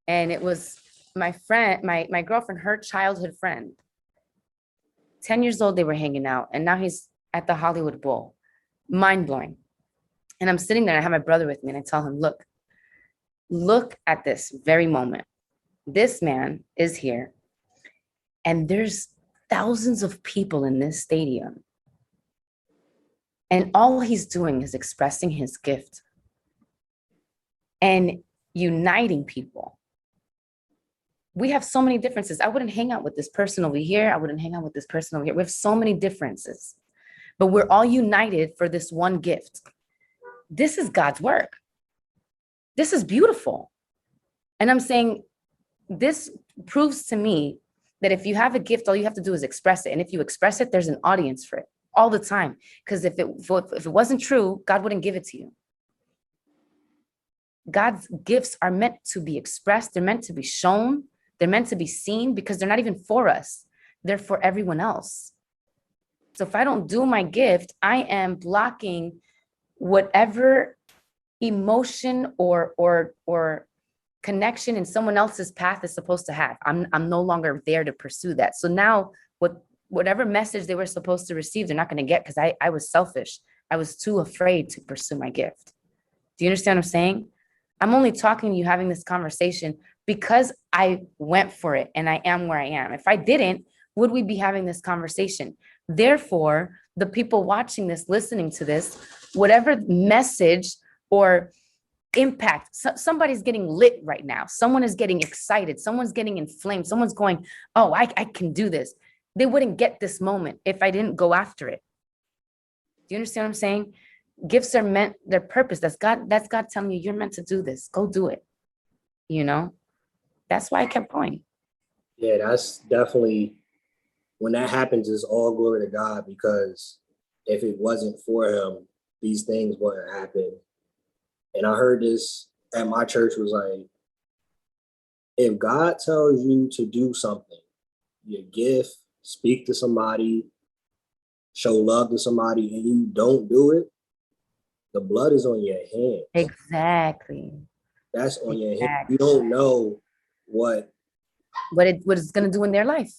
and it was my friend, my girlfriend, her childhood friend, 10 years old, they were hanging out, and now he's at the Hollywood Bowl. Mind blowing. And I'm sitting there, I have my brother with me, and I tell him, look at this very moment. This man is here, and there's thousands of people in this stadium. And all he's doing is expressing his gift and uniting people. We have so many differences. I wouldn't hang out with this person over here. I wouldn't hang out with this person over here. We have so many differences, but we're all united for this one gift. This is God's work. This is beautiful. And I'm saying this proves to me that if you have a gift, all you have to do is express it. And if you express it, there's an audience for it all the time. Because if it wasn't true, God wouldn't give it to you. God's gifts are meant to be expressed. They're meant to be shown. They're meant to be seen, because they're not even for us. They're for everyone else. So if I don't do my gift, I am blocking whatever emotion or connection in someone else's path is supposed to have. I'm no longer there to pursue that. So now whatever message they were supposed to receive, they're not going to get, because I was selfish. I was too afraid to pursue my gift. Do you understand what I'm saying? I'm only talking to you, having this conversation, because I went for it and I am where I am. If I didn't, would we be having this conversation? Therefore, the people watching this, listening to this, whatever message or impact, somebody's getting lit right now. Someone is getting excited. Someone's getting inflamed. Someone's going, oh, I can do this. They wouldn't get this moment if I didn't go after it. Do you understand what I'm saying? Gifts are meant, their purpose. That's God telling you, you're meant to do this. Go do it. You know? That's why I kept going. Yeah, that's definitely, when that happens, it's all glory to God, because if it wasn't for him, these things wouldn't happen. And I heard this at my church, was like, if God tells you to do something, your gift, speak to somebody, show love to somebody, and you don't do it, the blood is on your hands. Exactly. That's on your hands. You don't know what it's going to do in their life.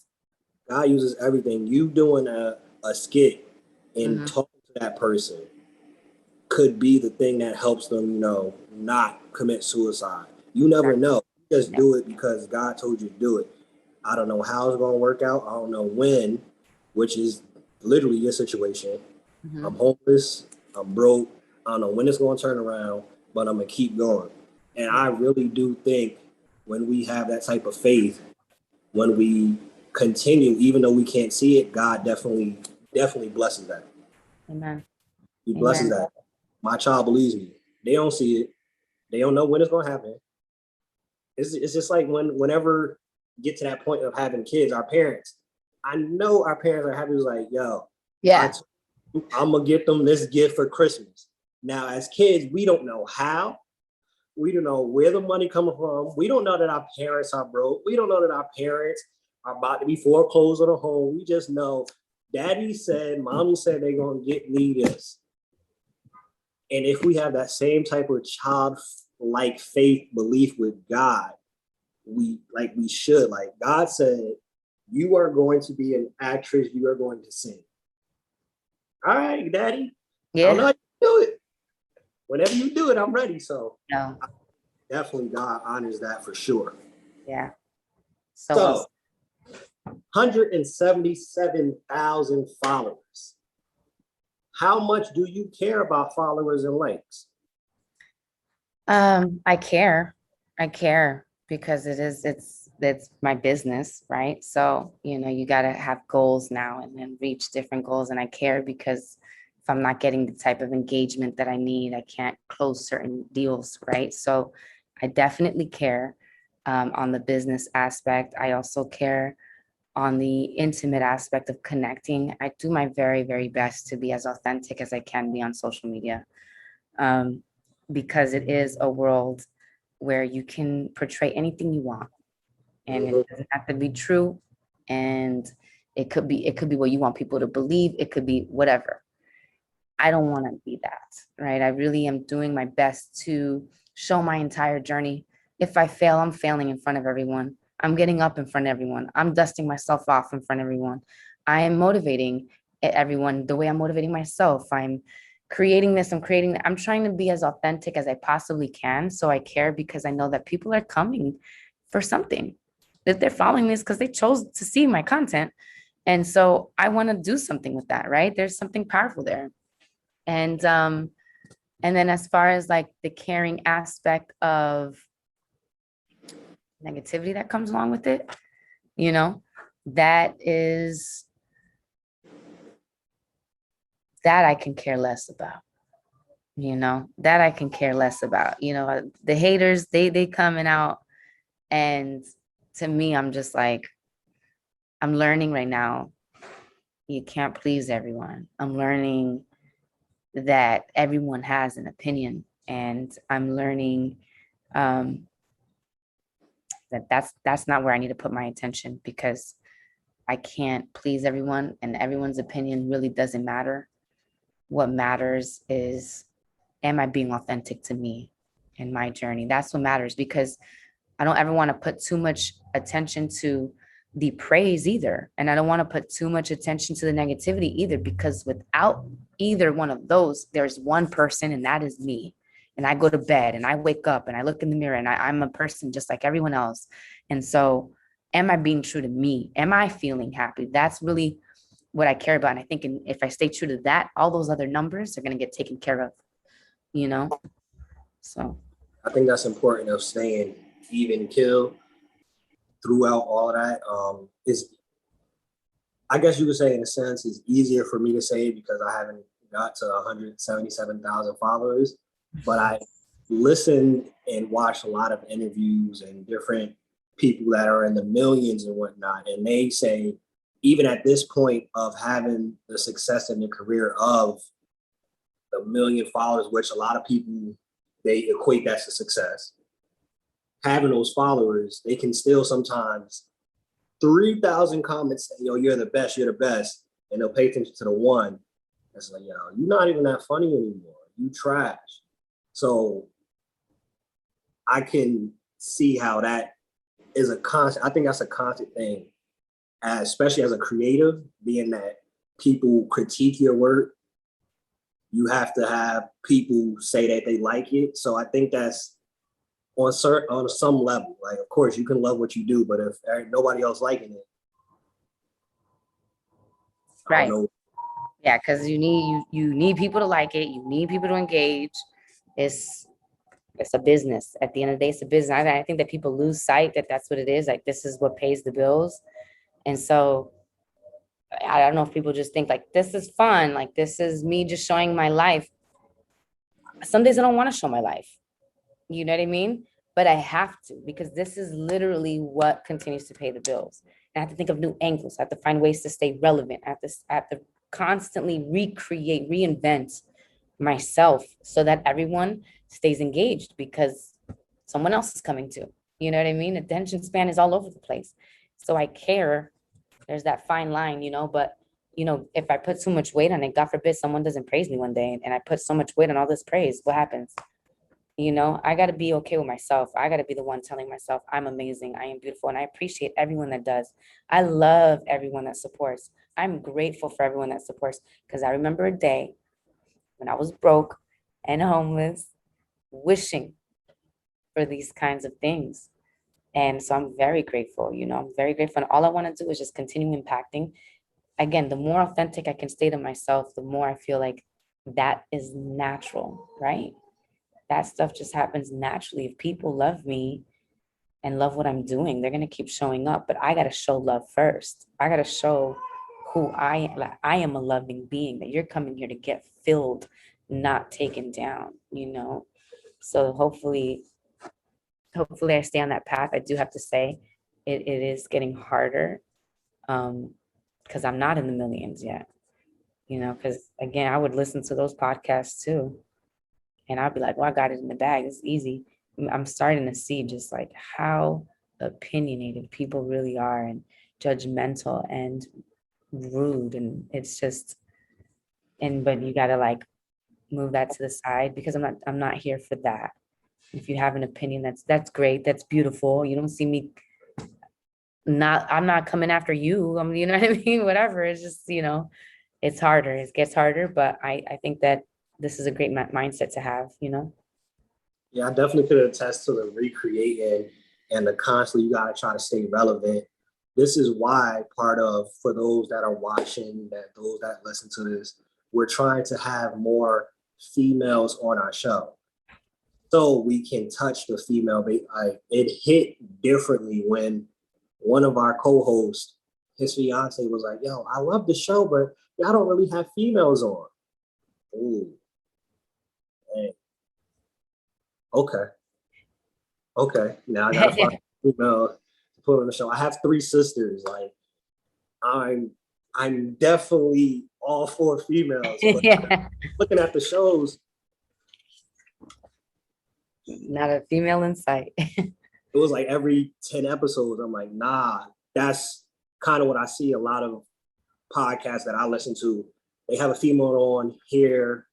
God uses everything. You doing a skit and talking to that person could be the thing that helps them, not commit suicide. You never know. You just do it because God told you to do it. I don't know how it's going to work out. I don't know when, which is literally your situation. I'm homeless. I'm broke. I don't know when it's going to turn around, but I'm going to keep going. And I really do think when we have that type of faith, when we continue, even though we can't see it, God definitely blesses that. Amen. He blesses that. My child believes me. They don't see it. They don't know when it's going to happen. It's just like whenever you get to that point of having kids, our parents, I know our parents are happy. It's like, yo, yeah, I'm going to get them this gift for Christmas. Now, as kids, we don't know how. We don't know where the money coming from. We don't know that our parents are broke. We don't know that our parents are about to be foreclosed on a home. We just know daddy said, mommy said they're going to get me this. And if we have that same type of childlike faith belief with God, we should. Like God said, you are going to be an actress. You are going to sing. All right, daddy. Yeah. I don't know how you do it. Whenever you do it, I'm ready. So no. Definitely God honors that for sure. Yeah. So 177,000 followers. How much do you care about followers and likes? I care because it's my business, right? So, you got to have goals now and then reach different goals. And I care because if I'm not getting the type of engagement that I need, I can't close certain deals, right? So I definitely care on the business aspect. I also care on the intimate aspect of connecting. I do my very, very best to be as authentic as I can be on social media, because it is a world where you can portray anything you want, and it doesn't have to be true, and it could be what you want people to believe. It could be whatever. I don't want to be that, right? I really am doing my best to show my entire journey. If I fail, I'm failing in front of everyone. I'm getting up in front of everyone. I'm dusting myself off in front of everyone. I am motivating everyone the way I'm motivating myself. I'm creating this, I'm creating that. I'm trying to be as authentic as I possibly can. So I care because I know that people are coming for something, that they're following this because they chose to see my content. And so I want to do something with that, right? There's something powerful there. And then as far as like the caring aspect of negativity that comes along with it, you know, that I can care less about. That I can care less about. The haters, they coming out, and to me, I'm just like, I'm learning right now, you can't please everyone. I'm learning that everyone has an opinion, and I'm learning that's not where I need to put my attention, because I can't please everyone, and everyone's opinion really doesn't matter. What matters is, am I being authentic to me and my journey? That's what matters, because I don't ever want to put too much attention to the praise either. And I don't want to put too much attention to the negativity either, because without either one of those, there's one person, and that is me. And I go to bed and I wake up and I look in the mirror, and I'm a person just like everyone else. And so, am I being true to me? Am I feeling happy? That's really what I care about. And I think if I stay true to that, all those other numbers are going to get taken care of, So I think that's important, of staying even kill throughout all of that. Is, I guess you could say, in a sense, it's easier for me to say because I haven't got to 177,000 followers, but I listened and watched a lot of interviews and different people that are in the millions and whatnot. And they say, even at this point of having the success in the career of the million followers, which a lot of people, they equate that to success, having those followers, they can still sometimes 3,000 comments say, yo, you're the best, and they'll pay attention to the one. It's like, yo, you're not even that funny anymore. You trash. So I can see how that is a constant. I think that's a constant thing, especially as a creative, being that people critique your work. You have to have people say that they like it. So I think that's on some level. Like, of course, you can love what you do, but if nobody else liking it, right. Yeah, because you need people to like it. You need people to engage. It's a business. At the end of the day, it's a business. I think that people lose sight that that's what it is. Like, this is what pays the bills. And so I don't know if people just think like, this is fun. Like, this is me just showing my life. Some days I don't want to show my life. You know what I mean? But I have to, because this is literally what continues to pay the bills. And I have to think of new angles. I have to find ways to stay relevant. I have to constantly recreate, reinvent myself so that everyone stays engaged, because someone else is coming to. You know what I mean? Attention span is all over the place. So I care. There's that fine line, but if I put too much weight on it, God forbid someone doesn't praise me one day, and I put so much weight on all this praise, what happens? I got to be okay with myself. I got to be the one telling myself I'm amazing, I am beautiful, and I appreciate everyone that does. I love everyone that supports. I'm grateful for everyone that supports, because I remember a day when I was broke and homeless, wishing for these kinds of things. And so I'm very grateful, I'm very grateful. And all I want to do is just continue impacting. Again, the more authentic I can stay to myself, the more I feel like that is natural, right? That stuff just happens naturally. If people love me and love what I'm doing, they're going to keep showing up. But I got to show love first. I got to show who I am. Like, I am a loving being, that you're coming here to get filled, not taken down, So hopefully I stay on that path. I do have to say it is getting harder, because I'm not in the millions yet, because again, I would listen to those podcasts too. And I'd be like, well, I got it in the bag. It's easy. I'm starting to see just like how opinionated people really are, and judgmental and rude. And it's just, but you got to like move that to the side, because I'm not here for that. If you have an opinion, that's great. That's beautiful. You don't see me I'm not coming after you. I mean, you know what I mean? Whatever. It's just, it's harder. It gets harder, but I think that this is a great mindset to have, Yeah, I definitely could attest to the recreating and the constantly you gotta try to stay relevant. This is why part of for those that are watching, that those that listen to this, we're trying to have more females on our show. So we can touch the female. It hit differently when one of our co-hosts, his fiance was like, yo, I love the show, but y'all don't really have females on. Ooh. Dang. Okay. Okay. Now I gotta find a female to put on the show. I have 3 sisters. Like I'm definitely all for females, but Yeah. looking at the shows, Not a female in sight. it was like every 10 episodes, I'm like, nah, that's kind of what I see a lot of podcasts that I listen to. They have a female on here,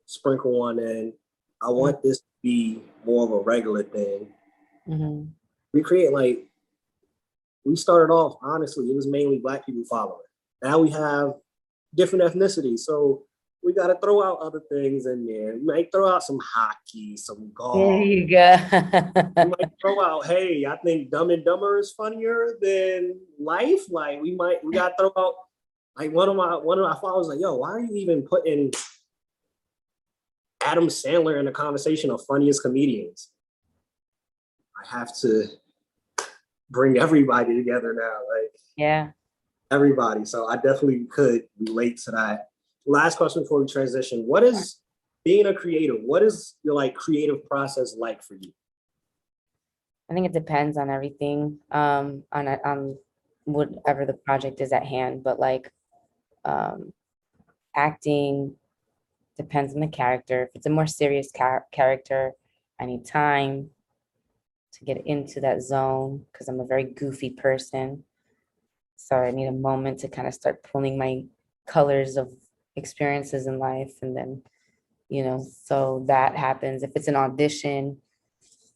sprinkle one in. I want this to be more of a regular thing. Mm-hmm. We create like, we started off, honestly, it was mainly Black people following. Now we have different ethnicities. So we got to throw out other things in there. We might throw out some hockey, some golf. There you go. We might throw out, hey, I think Dumb and Dumber is funnier than Life. Like we got to throw out, like one of my followers like, yo, why are you even putting Adam Sandler in the conversation of funniest comedians? I have to bring everybody together now. Like, Yeah. everybody. So I definitely could relate to that. Last question before we transition. What is being a creative? What is your like creative process like for you? I think it depends on everything, on whatever the project is at hand, but like acting depends on the character. If it's a more serious character, I need time to get into that zone because I'm a very goofy person. So I need a moment to kind of start pulling my colors of experiences in life. And then, so that happens. If it's an audition,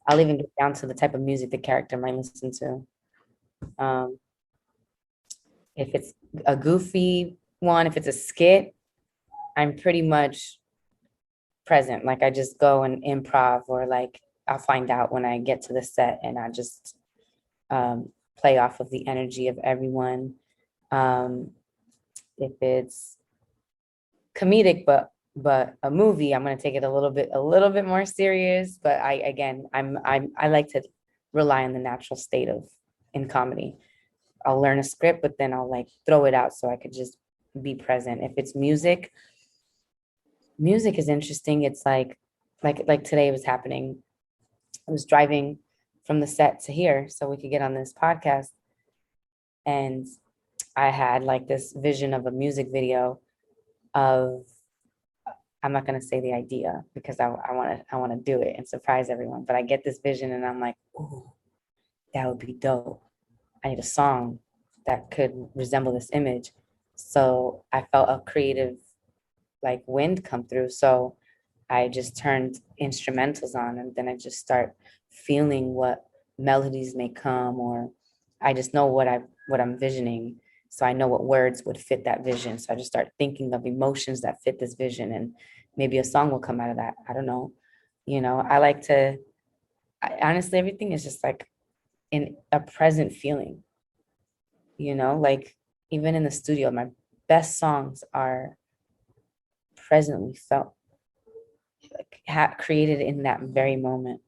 I'll even get down to the type of music the character might listen to. If it's a goofy one, if it's a skit, I'm pretty much present. Like I just go and improv, or like I'll find out when I get to the set and I just play off of the energy of everyone. If it's comedic, but a movie, I'm gonna take it a little bit more serious. But I like to rely on the natural state of in comedy. I'll learn a script, but then I'll like throw it out so I could just be present. If it's music is interesting. It's like today was happening. I was driving from the set to here so we could get on this podcast. And I had like this vision of a music video of, I'm not going to say the idea because I want to do it and surprise everyone. But I get this vision and I'm like, ooh, that would be dope. I need a song that could resemble this image. So I felt a creative like wind come through. So I just turned instrumentals on and then I just start feeling what melodies may come, or I just know what I'm visioning. So I know what words would fit that vision. So I just start thinking of emotions that fit this vision and maybe a song will come out of that. I don't know. Honestly, everything is just like in a present feeling, like even in the studio, my best songs are presently felt, like created in that very moment.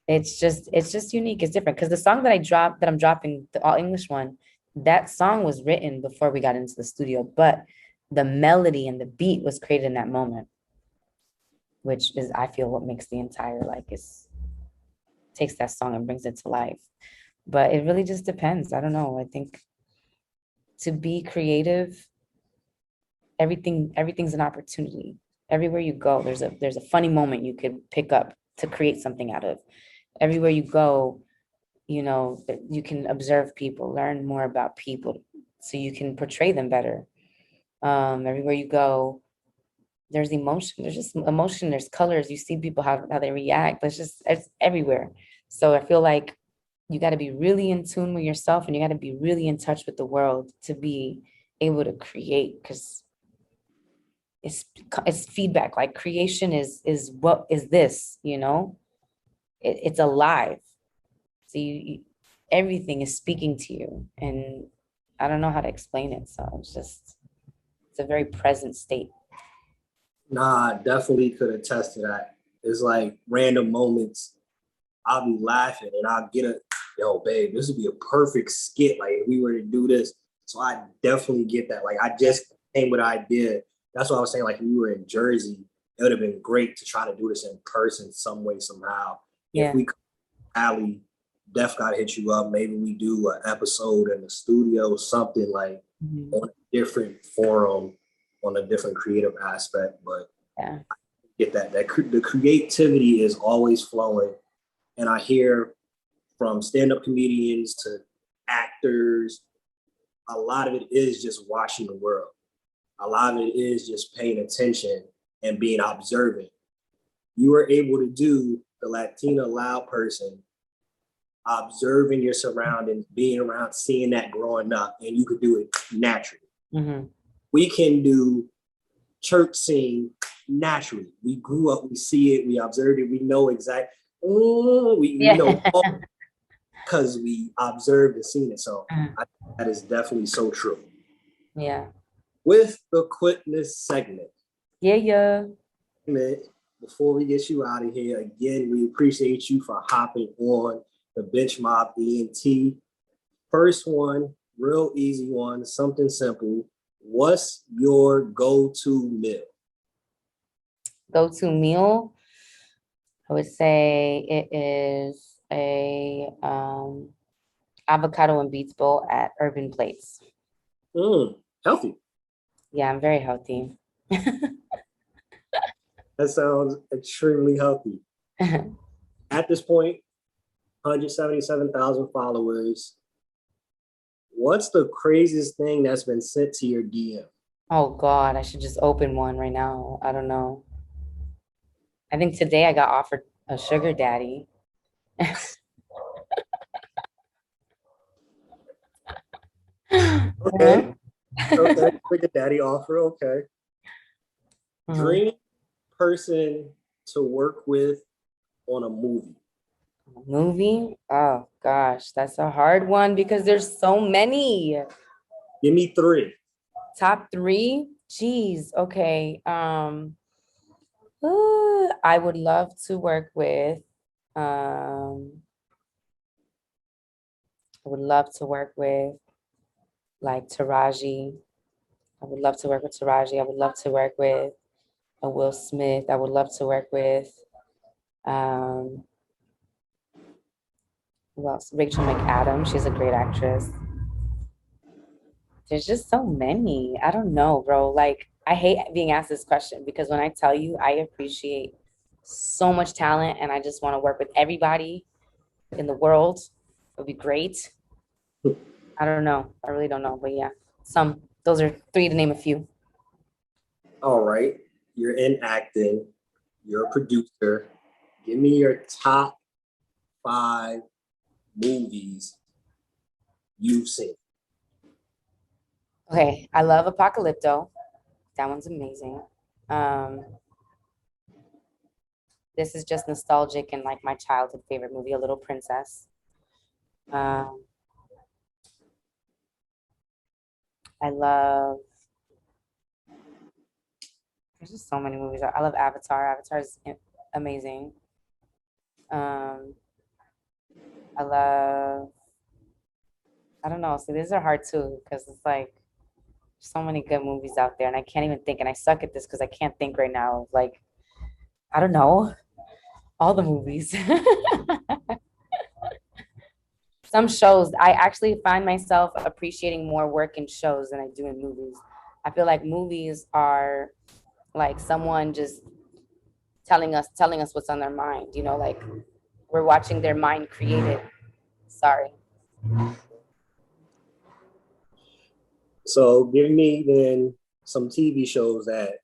It's just unique. It's different because the song that I'm dropping, the all English one, that song was written before we got into the studio, but the melody and the beat was created in that moment, which is, I feel, what makes the entire takes that song and brings it to life. But it really just depends. I don't know. I think to be creative, everything's an opportunity. Everywhere you go, there's a funny moment you could pick up to create something out of. Everywhere you go, you can observe people, learn more about people so you can portray them better. Everywhere you go, there's emotion. There's just emotion. There's colors. You see people how they react. It's everywhere. So I feel like you got to be really in tune with yourself, and you got to be really in touch with the world to be able to create, because it's feedback. Like creation is what is this, it's alive. So everything is speaking to you, and I don't know how to explain it. So it's a very present state. Nah, I definitely could attest to that. It's like random moments. I'll be laughing and I'll get yo, babe, this would be a perfect skit. Like if we were to do this. So I definitely get that. Like I just came with an idea. That's what I was saying. Like if we were in Jersey, it would have been great to try to do this in person some way, somehow. Yeah. If we could, Ali, def gotta hit you up. Maybe we do an episode in the studio, something like on a different forum, on a different creative aspect. But Yeah. I get that. The creativity is always flowing. And I hear from stand-up comedians to actors, a lot of it is just watching the world. A lot of it is just paying attention and being observant. You are able to do the Latina loud person, observing your surroundings, being around, seeing that growing up, and you could do it naturally. Mm-hmm. We can do church sing naturally. We grew up, we see it, we observed it, we know exactly. We know because we observed and seen it. So that is definitely so true. Yeah. With the quickness segment. Yeah. Before we get you out of here, again, we appreciate you for hopping on the Bench Mob ENT. First one, real easy one, something simple. What's your go-to meal? Go-to meal? I would say it is a avocado and beets bowl at Urban Plates. Healthy. Yeah, I'm very healthy. That sounds extremely healthy. At this point, 177,000 followers. What's the craziest thing that's been sent to your DM? Oh God, I should just open one right now. I don't know. I think today I got offered a sugar daddy. Okay. Sugar daddy offer. Okay. Dream person to work with on a movie. Movie? Oh gosh, that's a hard one because there's so many. Give me 3. Top 3? Jeez. Okay. I would love to work with like Taraji. I would love to work with Taraji. I would love to work with a Will Smith. I would love to work with who else? Rachel McAdams. She's a great actress. There's just so many. I don't know, bro. Like, I hate being asked this question because when I tell you, I appreciate so much talent and I just want to work with everybody in the world. It would be great. I don't know. I really don't know. But yeah, those are 3 to name a few. All right. You're in acting. You're a producer. Give me your top 5 movies you've seen. Okay, I love Apocalypto. That one's amazing. This is just nostalgic and like my childhood favorite movie, A Little Princess. I love, there's just so many movies. I love Avatar. Avatar is amazing. I don't know. So these are hard too, because it's like so many good movies out there and I can't even think. And I suck at this because I can't think right now. Like, I don't know. All the movies. Some shows, I actually find myself appreciating more work in shows than I do in movies. I feel like movies are like someone just telling us what's on their mind, like we're watching their mind create it. Sorry. So give me then some TV shows that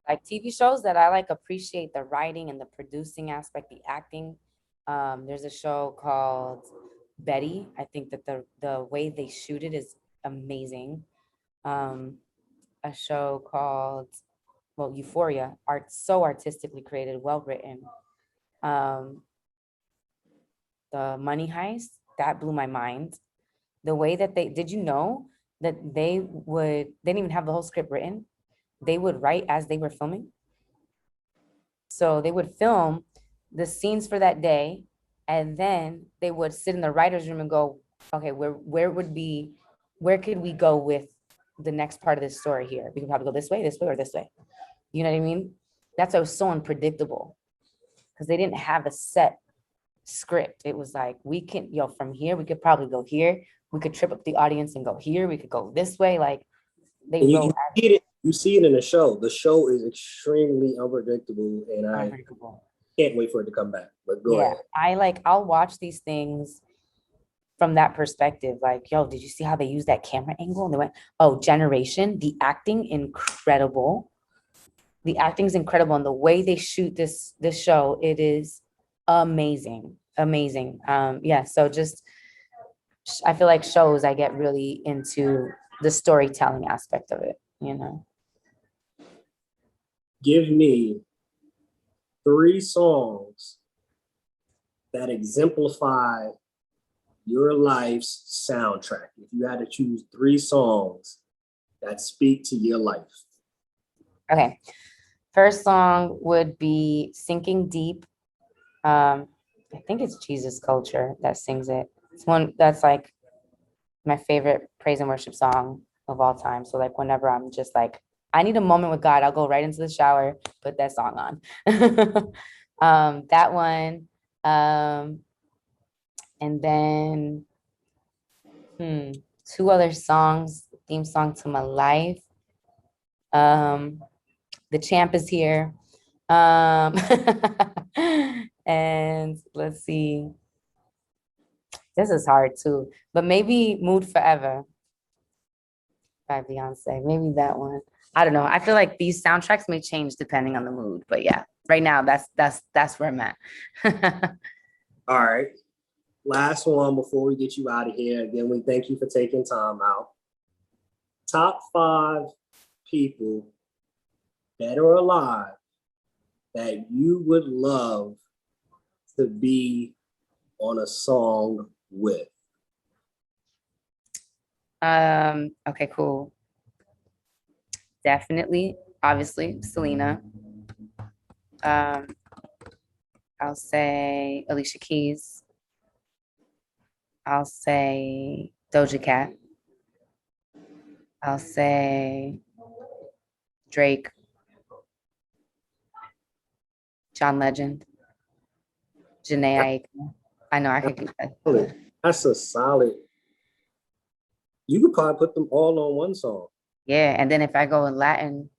Like TV shows that I like appreciate the writing and the producing aspect, the acting. There's a show called Betty. I think that the way they shoot it is amazing. A show called, well, Euphoria, so artistically created, well written. The Money Heist, that blew my mind. The way that did you know that they didn't even have the whole script written? They would write as they were filming. So they would film the scenes for that day, and then they would sit in the writer's room and go, okay, where could we go with the next part of this story here? We could probably go this way, or this way. You know what I mean? That's why it was so unpredictable, because they didn't have a set script. It was like, we can, from here, we could probably go here. We could trip up the audience and go here. We could go this way. Like they wrote. You see it in the show. The show is extremely unpredictable, and I can't wait for it to come back. But go ahead. I'll watch these things from that perspective. Like, yo, did you see how they used that camera angle? And they went, oh, Generation, the acting, incredible. The acting's incredible, and the way they shoot this show, it is amazing. So just, I feel like shows, I get really into the storytelling aspect of it, Give me 3 songs that exemplify your life's soundtrack. If you had to choose 3 songs that speak to your life. Okay. First song would be Sinking Deep. I think it's Jesus Culture that sings it. It's one that's like my favorite praise and worship song of all time. So like whenever I'm just like, I need a moment with God, I'll go right into the shower, put that song on. That one. And then 2 other songs, theme song to my life. The Champ is Here. And let's see. This is hard too, but maybe Mood Forever by Beyonce. Maybe that one. I don't know. I feel like these soundtracks may change depending on the mood, but yeah, right now that's where I'm at. All right. Last one before we get you out of here. Again, we thank you for taking time out. Top 5 people, dead or alive, that you would love to be on a song with. Okay, cool. Definitely, obviously, Selena. I'll say Alicia Keys. I'll say Doja Cat. I'll say Drake. John Legend. Janae Aiko. I know I could do that. That's a solid. You could probably put them all on one song. Yeah, and then if I go in Latin,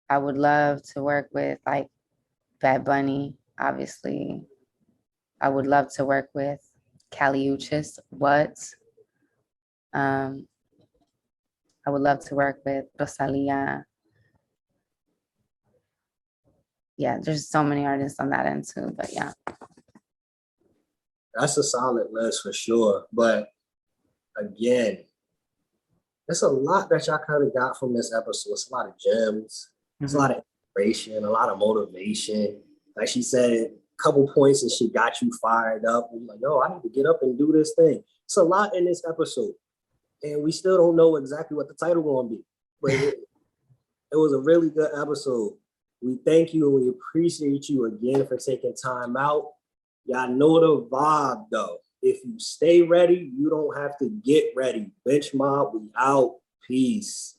I would love to work with like Bad Bunny, obviously. I would love to work with Kali Uchis. I would love to work with Rosalia. Yeah, there's so many artists on that end too, but yeah. That's a solid list for sure. But again, there's a lot that y'all kind of got from this episode. It's a lot of gems. It's a lot of inspiration, a lot of motivation. Like she said, a couple points and she got you fired up. And you're like, yo, I need to get up and do this thing. It's a lot in this episode. And we still don't know exactly what the title going to be. But it was a really good episode. We thank you and we appreciate you again for taking time out. Y'all know the vibe though. If you stay ready, you don't have to get ready. Bench Mob, we out. Peace.